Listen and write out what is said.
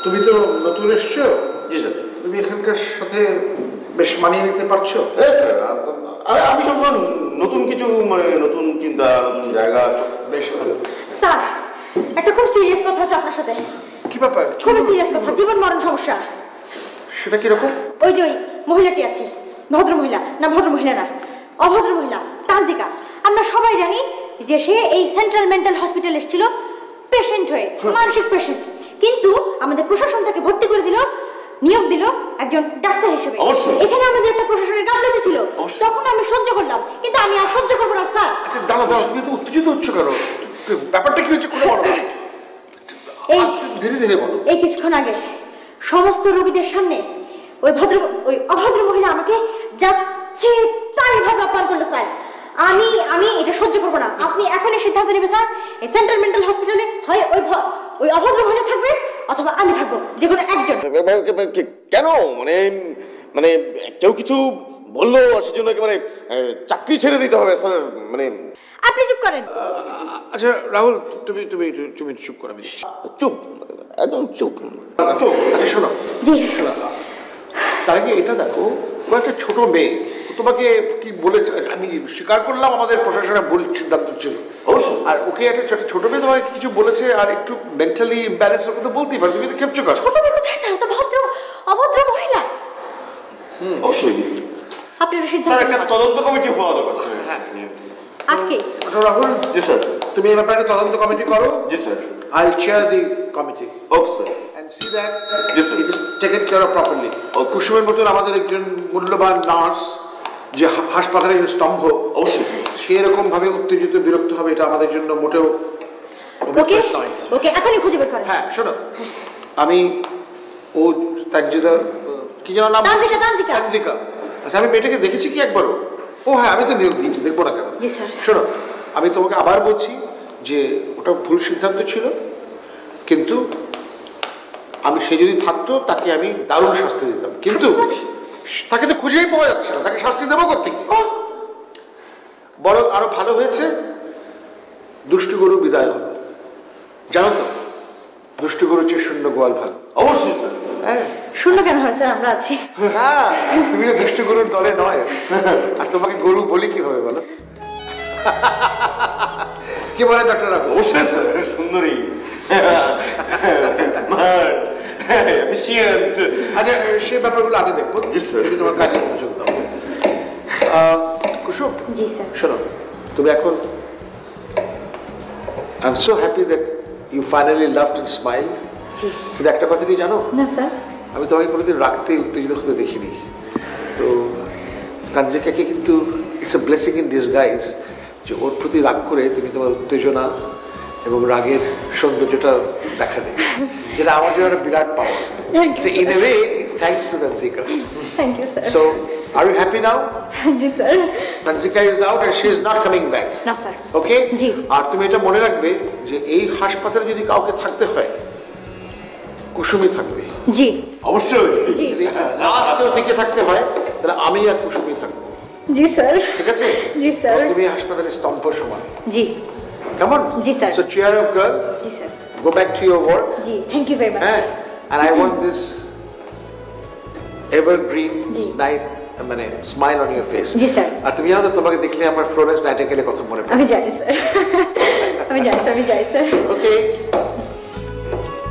তুমি তো নতুন এসছো। জি স্যার। তুমি এখানকার সাথে বেশ মানিয়ে নিতে পারছো? আমি সবসময় নতুন কিছু মানে নতুন চিন্তা নতুন জায়গা বেশ ভালো। স্যার একটা খুব সিরিয়াস কথা আছে আপনার সাথে। কি ব্যাপার? খুব সিরিয়াস কথা, জীবন মরণ সমস্যা। সেটা কিরকম? ওই যে ওই মহিলাটি আছে, ভদ্র মহিলা না, ভদ্র মহিলা না, অভদ্র মহিলা, তানজিকা। আমরা সবাই জানি যে সে এই সেন্ট্রাল মেন্টাল হসপিটাল এসেছিল পেশেন্ট হয়ে, মানসিক পেশেন্ট, কিন্তু আমাদের প্রশাসন তাকে ভর্তি করে দিল, নিয়োগ দিল একজন ডাক্তার হিসেবে। এখানে আমাদের একটা প্রশাসনের গাফলতি ছিল, তখন আমি সহ্য করলাম, কিন্তু আমি আর সহ্য করবো না স্যার। আচ্ছা দাঁড়াও দাঁড়াও, তুমি তো উত্তেজিত হচ্ছ কেন? ব্যাপারটা কি হচ্ছে কোনো বলো? ধীরে ধীরে বলো। এই কিছুক্ষণ আগে সমস্ত রোগীদের সামনে ওই অভদ্র মহিলা আমাকে যাচ্ছে তাই ভাবে অপমান করলো স্যার। আমি এটা সহ্য করবো না। আপনি এখনই সিদ্ধান্ত নেবে স্যার, এই সেন্ট্রাল মেন্টাল হসপিটালে হয় ওই অভদ্র মহিলা থাকবে অথবা আমি থাকবো, যে কোনো একজন। কেন মানে মানে কেউ কিছু বললো সেজন্য একেবারে চাকরি ছেড়ে দিতে হবে স্যার? মানে আপনি চুপ করেন। আচ্ছা রাহুল, তুমি তুমি তুমি চুপ করো। আমি চুপ, একদম চুপ। আচ্ছা শোনো, জি শোনো, তার আগে এটা দেখো, ও একটা ছোট মেয়ে, তোমাকে কি বলেছে? আমি স্বীকার করলাম আমাদের প্রশাসনের ভুল সিদ্ধান্ত ছিল অবশ্যই, আর ওকে একটা ছোট মেয়ে তোমাকে কিছু বলেছে, আর একটু মেন্টালি ইমব্যালেন্স ওকে তো বলতেই পারে, তুমি তো খেপছো কাজ। ছোট মেয়ে কোথায় স্যার? তো অভদ্র মহিলা। অবশ্যই আপনি স্যার একটা তদন্ত কমিটি হওয়া দরকার। হ্যাঁ আজকে রাহুল। জি স্যার। তুমি এই ব্যাপারে তদন্ত কমিটি করো। জি sir. I'll chair the committee. Okay sir. And see that Yes, sir. it is taken care of properly. কুসুমের মতন আমাদের একজন মূল্যবান নার্স, যে হাসপাতালের স্তম্ভ, অবশ্যই সেরকম ভাবে উত্তেজিত বিরক্ত হবে, এটা আমাদের জন্য মোটেও ওকে ওকে এখনই খুঁজে বের করেন। হ্যাঁ শোনো, আমি ও তানজিদা, কি যেন নাম? তানজিকা। আচ্ছা আমি মেয়েটাকে দেখেছি কি একবারও? ও হ্যাঁ, আমি তো নিয়োগ দিয়েছি, দেখবো না কেন? জি স্যার। শোনো, আমি তোমাকে আবার বলছি যে ওটা ভুল সিদ্ধান্ত ছিল, কিন্তু আমি সে যদি থাকতো তাকে আমি দারুণ শাস্তি দিতাম, কিন্তু তাকে তো খুঁজেই পাওয়া যাচ্ছে না, তাকে শাস্তি দেবো কোত্থেকে? বরং আরো ভালো হয়েছে, দুষ্টু গরু বিদায় হলো। জানো তো, দুষ্টু গরু চেয়ে শূন্য গোয়াল ভালো। অবশ্যই স্যার। হ্যাঁ শূন্য কেন হয় স্যার? আমরা আছি। হ্যাঁ, তুমি তো দুষ্টু গরুর দলে নয়, আর তোমাকে গরু বলি কিভাবে বলো? কি বলে ডক্টর রাখো? অবশ্যই স্যার, সুন্দরী, স্মার্ট, এফিশিয়েন্ট। আচ্ছা সেই ব্যাপারগুলো আমি দেখবো। জি স্যার। তুমি তোমার কাজে মনোযোগ দাও। কুসুম। জি স্যার। শোনো, তুমি এখন, I am so happy that you finally loved and smile. জি। কিন্তু একটা কথা কি জানো? না স্যার। আমি তোমাকে কোনোদিন রাখতে উত্তেজিত হতে দেখিনি। তো তানজিকাকে কিন্তু it's a blessing in disguise যে ওর প্রতি রাগ করে তুমি তোমার উত্তেজনা এবং রাগের সৌন্দর্যটা দেখালে, যেটা আমার জন্য একটা বিরাট পাওয়া। So in a way it's thanks to Tanjika. Thank you sir. So are you happy now? জি sir. Tanjika is out and she is not coming back. না স্যার। ওকে? জি। আর তুমি এটা মনে রাখবে যে এই হাসপাতালে যদি কাউকে থাকতে হয়, কুসুমই থাকবে। জি অবশ্যই। জি যদি লাস্ট কেউ টিকে থাকতে হয়, তাহলে আমি আর কুসুমই থাকবো। জি স্যার। ঠিক আছে? জি স্যার। তুমি হাসপাতালের স্তম্ভ সমান। জি। কেমন? জি sir. So cheer up girl. জি sir. Go back to your work. জি, থ্যাংক ইউ ভেরি মাচ। হ্যাঁ, and I want this evergreen জি। night মানে স্মাইল অন ইউর ফেস। জি স্যার। আর তুমি জানো, তোমাকে দেখলে আমার ফ্লোরেন্স নাইটিঙ্গেলের কথা মনে পড়ে। আমি জানি স্যার। আমি জানি স্যার। ওকে।